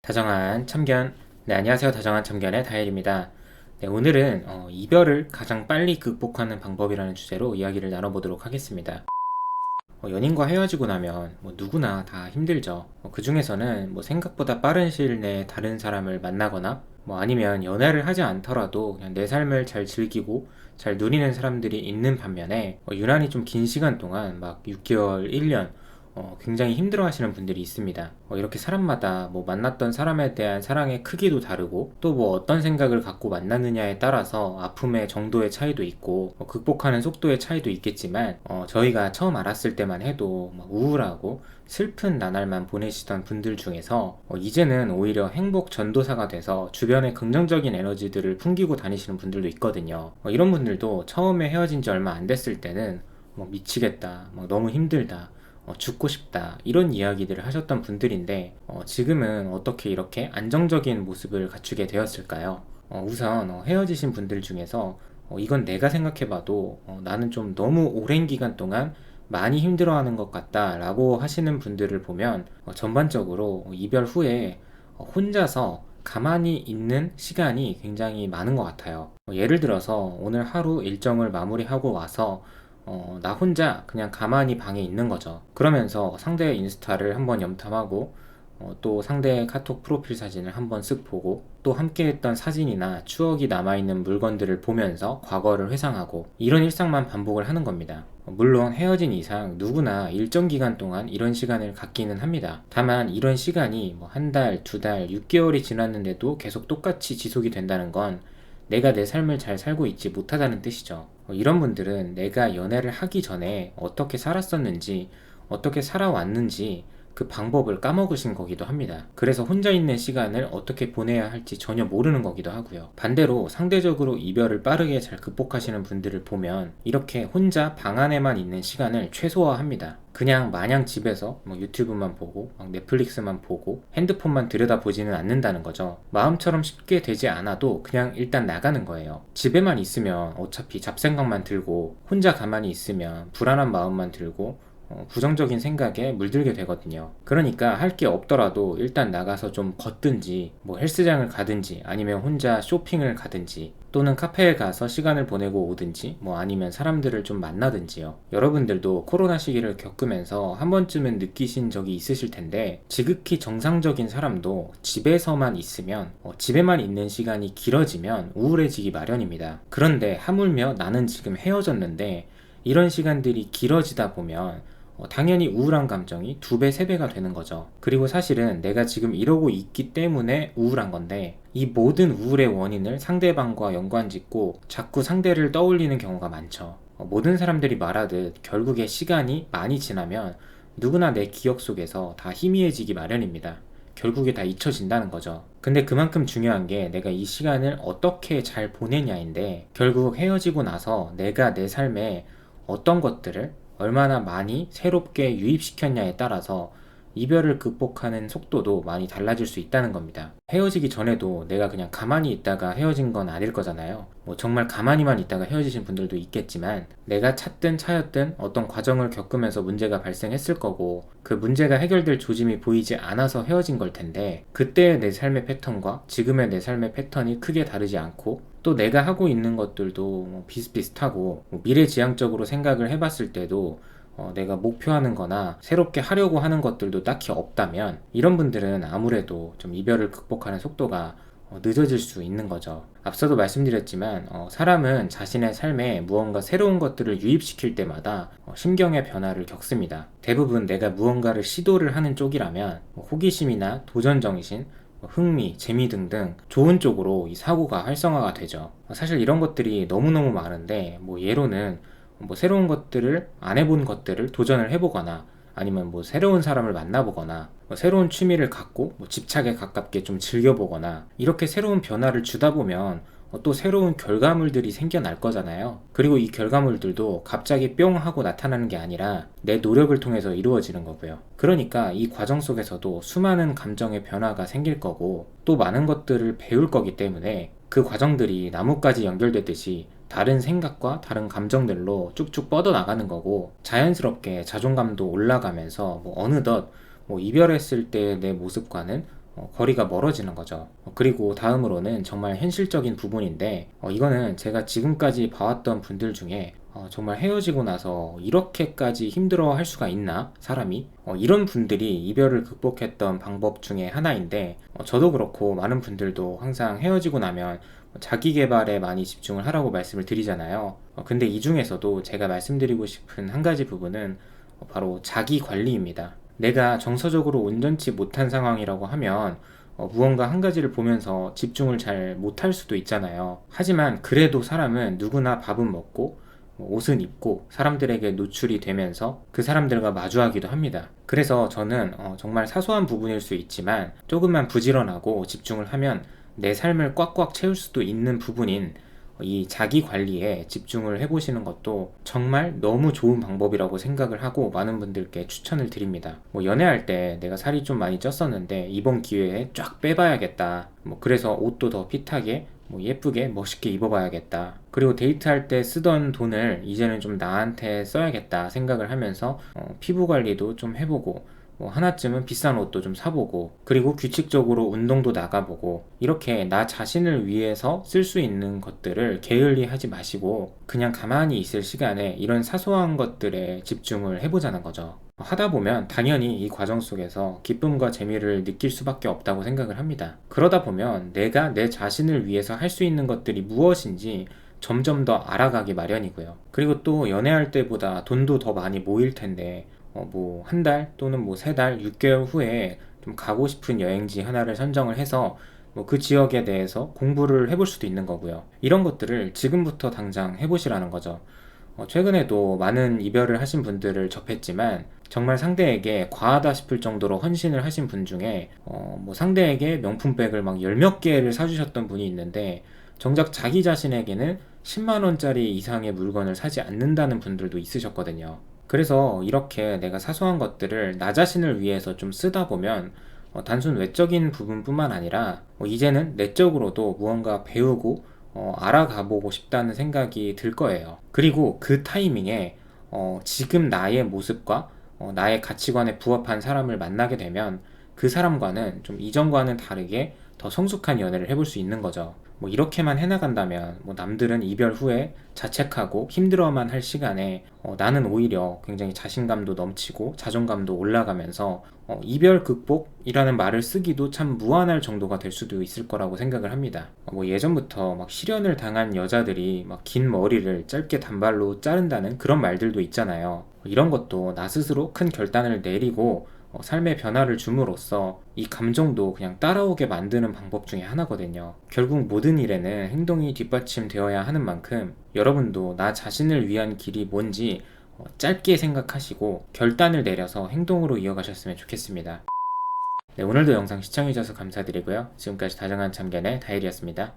다정한 참견. 네, 안녕하세요. 다정한 참견의 다일입니다. 네, 오늘은 이별을 가장 빨리 극복하는 방법이라는 주제로 이야기를 나눠보도록 하겠습니다. 연인과 헤어지고 나면 누구나 다 힘들죠. 그 중에서는 생각보다 빠른 시일 내에 다른 사람을 만나거나 아니면 연애를 하지 않더라도 그냥 내 삶을 잘 즐기고 잘 누리는 사람들이 있는 반면에 유난히 좀 긴 시간 동안 막 6개월, 1년 굉장히 힘들어 하시는 분들이 있습니다. 이렇게 사람마다 만났던 사람에 대한 사랑의 크기도 다르고 또 어떤 생각을 갖고 만났느냐에 따라서 아픔의 정도의 차이도 있고 극복하는 속도의 차이도 있겠지만 저희가 처음 알았을 때만 해도 우울하고 슬픈 나날만 보내시던 분들 중에서 이제는 오히려 행복 전도사가 돼서 주변에 긍정적인 에너지들을 풍기고 다니시는 분들도 있거든요. 이런 분들도 처음에 헤어진 지 얼마 안 됐을 때는 미치겠다, 너무 힘들다, 죽고 싶다 이런 이야기들을 하셨던 분들인데 지금은 어떻게 이렇게 안정적인 모습을 갖추게 되었을까요? 우선 헤어지신 분들 중에서 이건 내가 생각해봐도 나는 좀 너무 오랜 기간 동안 많이 힘들어하는 것 같다 라고 하시는 분들을 보면 전반적으로 이별 후에 혼자서 가만히 있는 시간이 굉장히 많은 것 같아요. 예를 들어서 오늘 하루 일정을 마무리하고 와서 나 혼자 그냥 가만히 방에 있는 거죠. 그러면서 상대의 인스타를 한번 염탐하고 또 상대의 카톡 프로필 사진을 한번 쓱 보고 또 함께 했던 사진이나 추억이 남아있는 물건들을 보면서 과거를 회상하고 이런 일상만 반복을 하는 겁니다. 물론 헤어진 이상 누구나 일정 기간 동안 이런 시간을 갖기는 합니다. 다만 이런 시간이 한 달, 두 달, 6개월이 지났는데도 계속 똑같이 지속이 된다는 건 내가 내 삶을 잘 살고 있지 못하다는 뜻이죠. 이런 분들은 내가 연애를 하기 전에 어떻게 살았었는지, 어떻게 살아왔는지 그 방법을 까먹으신 거기도 합니다. 그래서 혼자 있는 시간을 어떻게 보내야 할지 전혀 모르는 거기도 하고요. 반대로 상대적으로 이별을 빠르게 잘 극복하시는 분들을 보면 이렇게 혼자 방 안에만 있는 시간을 최소화합니다. 그냥 마냥 집에서 유튜브만 보고 넷플릭스만 보고 핸드폰만 들여다보지는 않는다는 거죠. 마음처럼 쉽게 되지 않아도 그냥 일단 나가는 거예요. 집에만 있으면 어차피 잡생각만 들고 혼자 가만히 있으면 불안한 마음만 들고 부정적인 생각에 물들게 되거든요. 그러니까 할 게 없더라도 일단 나가서 좀 걷든지 헬스장을 가든지 아니면 혼자 쇼핑을 가든지 또는 카페에 가서 시간을 보내고 오든지 아니면 사람들을 좀 만나든지요. 여러분들도 코로나 시기를 겪으면서 한 번쯤은 느끼신 적이 있으실 텐데 지극히 정상적인 사람도 집에서만 있으면 집에만 있는 시간이 길어지면 우울해지기 마련입니다. 그런데 하물며 나는 지금 헤어졌는데 이런 시간들이 길어지다 보면 당연히 우울한 감정이 2배, 3배가 되는 거죠. 그리고 사실은 내가 지금 이러고 있기 때문에 우울한 건데 이 모든 우울의 원인을 상대방과 연관짓고 자꾸 상대를 떠올리는 경우가 많죠. 모든 사람들이 말하듯 결국에 시간이 많이 지나면 누구나 내 기억 속에서 다 희미해지기 마련입니다. 결국에 다 잊혀진다는 거죠. 근데 그만큼 중요한 게 내가 이 시간을 어떻게 잘 보내냐인데 결국 헤어지고 나서 내가 내 삶에 어떤 것들을 얼마나 많이 새롭게 유입시켰냐에 따라서 이별을 극복하는 속도도 많이 달라질 수 있다는 겁니다. 헤어지기 전에도 내가 그냥 가만히 있다가 헤어진 건 아닐 거잖아요. 정말 가만히만 있다가 헤어지신 분들도 있겠지만 내가 찾든 차였든 어떤 과정을 겪으면서 문제가 발생했을 거고 그 문제가 해결될 조짐이 보이지 않아서 헤어진 걸 텐데 그때의 내 삶의 패턴과 지금의 내 삶의 패턴이 크게 다르지 않고 또 내가 하고 있는 것들도 비슷비슷하고 미래지향적으로 생각을 해봤을 때도 내가 목표하는 거나 새롭게 하려고 하는 것들도 딱히 없다면 이런 분들은 아무래도 좀 이별을 극복하는 속도가 늦어질 수 있는 거죠. 앞서도 말씀드렸지만 사람은 자신의 삶에 무언가 새로운 것들을 유입시킬 때마다 심경의 변화를 겪습니다. 대부분 내가 무언가를 시도를 하는 쪽이라면 호기심이나 도전정신, 흥미, 재미 등등 좋은 쪽으로 이 사고가 활성화가 되죠. 사실 이런 것들이 너무너무 많은데 예로는 새로운 것들을 안 해본 것들을 도전을 해보거나 아니면 새로운 사람을 만나보거나 새로운 취미를 갖고 집착에 가깝게 좀 즐겨보거나 이렇게 새로운 변화를 주다 보면 또 새로운 결과물들이 생겨날 거잖아요. 그리고 이 결과물들도 갑자기 뿅 하고 나타나는 게 아니라 내 노력을 통해서 이루어지는 거고요. 그러니까 이 과정 속에서도 수많은 감정의 변화가 생길 거고 또 많은 것들을 배울 거기 때문에 그 과정들이 나뭇가지 연결되듯이 다른 생각과 다른 감정들로 쭉쭉 뻗어나가는 거고 자연스럽게 자존감도 올라가면서 어느덧 이별했을 때 내 모습과는 거리가 멀어지는 거죠. 그리고 다음으로는 정말 현실적인 부분인데, 이거는 제가 지금까지 봐왔던 분들 중에 정말 헤어지고 나서 이렇게까지 힘들어 할 수가 있나? 사람이? 이런 분들이 이별을 극복했던 방법 중에 하나인데, 저도 그렇고 많은 분들도 항상 헤어지고 나면 자기 개발에 많이 집중을 하라고 말씀을 드리잖아요. 근데 이 중에서도 제가 말씀드리고 싶은 한 가지 부분은 바로 자기 관리입니다. 내가 정서적으로 온전치 못한 상황이라고 하면 무언가 한 가지를 보면서 집중을 잘 못할 수도 있잖아요. 하지만 그래도 사람은 누구나 밥은 먹고 옷은 입고 사람들에게 노출이 되면서 그 사람들과 마주하기도 합니다. 그래서 저는 정말 사소한 부분일 수 있지만 조금만 부지런하고 집중을 하면 내 삶을 꽉꽉 채울 수도 있는 부분인 이 자기 관리에 집중을 해보시는 것도 정말 너무 좋은 방법이라고 생각을 하고 많은 분들께 추천을 드립니다. 연애할 때 내가 살이 좀 많이 쪘었는데 이번 기회에 쫙 빼봐야겠다. 그래서 옷도 더 핏하게 예쁘게 멋있게 입어봐야겠다. 그리고 데이트할 때 쓰던 돈을 이제는 좀 나한테 써야겠다 생각을 하면서 피부 관리도 좀 해보고 하나쯤은 비싼 옷도 좀 사보고, 그리고 규칙적으로 운동도 나가보고, 이렇게 나 자신을 위해서 쓸 수 있는 것들을 게을리 하지 마시고 그냥 가만히 있을 시간에 이런 사소한 것들에 집중을 해보자는 거죠. 하다 보면 당연히 이 과정 속에서 기쁨과 재미를 느낄 수밖에 없다고 생각을 합니다. 그러다 보면 내가 내 자신을 위해서 할 수 있는 것들이 무엇인지 점점 더 알아가기 마련이고요. 그리고 또 연애할 때보다 돈도 더 많이 모일 텐데 한 달 또는 3달, 6개월 후에 좀 가고 싶은 여행지 하나를 선정을 해서 그 지역에 대해서 공부를 해볼 수도 있는 거고요. 이런 것들을 지금부터 당장 해보시라는 거죠. 최근에도 많은 이별을 하신 분들을 접했지만 정말 상대에게 과하다 싶을 정도로 헌신을 하신 분 중에 상대에게 명품백을 막 열 몇 개를 사주셨던 분이 있는데 정작 자기 자신에게는 10만 원짜리 이상의 물건을 사지 않는다는 분들도 있으셨거든요. 그래서 이렇게 내가 사소한 것들을 나 자신을 위해서 좀 쓰다 보면 단순 외적인 부분뿐만 아니라 이제는 내적으로도 무언가 배우고 알아가보고 싶다는 생각이 들 거예요. 그리고 그 타이밍에 지금 나의 모습과 나의 가치관에 부합한 사람을 만나게 되면 그 사람과는 좀 이전과는 다르게 더 성숙한 연애를 해볼 수 있는 거죠. 이렇게만 해나간다면 남들은 이별 후에 자책하고 힘들어만 할 시간에 나는 오히려 굉장히 자신감도 넘치고 자존감도 올라가면서 이별 극복이라는 말을 쓰기도 참 무안할 정도가 될 수도 있을 거라고 생각을 합니다. 예전부터 실연을 당한 여자들이 긴 머리를 짧게 단발로 자른다는 그런 말들도 있잖아요. 이런 것도 나 스스로 큰 결단을 내리고 삶의 변화를 줌으로써 이 감정도 그냥 따라오게 만드는 방법 중에 하나거든요. 결국 모든 일에는 행동이 뒷받침되어야 하는 만큼 여러분도 나 자신을 위한 길이 뭔지 짧게 생각하시고 결단을 내려서 행동으로 이어가셨으면 좋겠습니다. 네, 오늘도 영상 시청해주셔서 감사드리고요. 지금까지 다정한 참견의 다일이었습니다.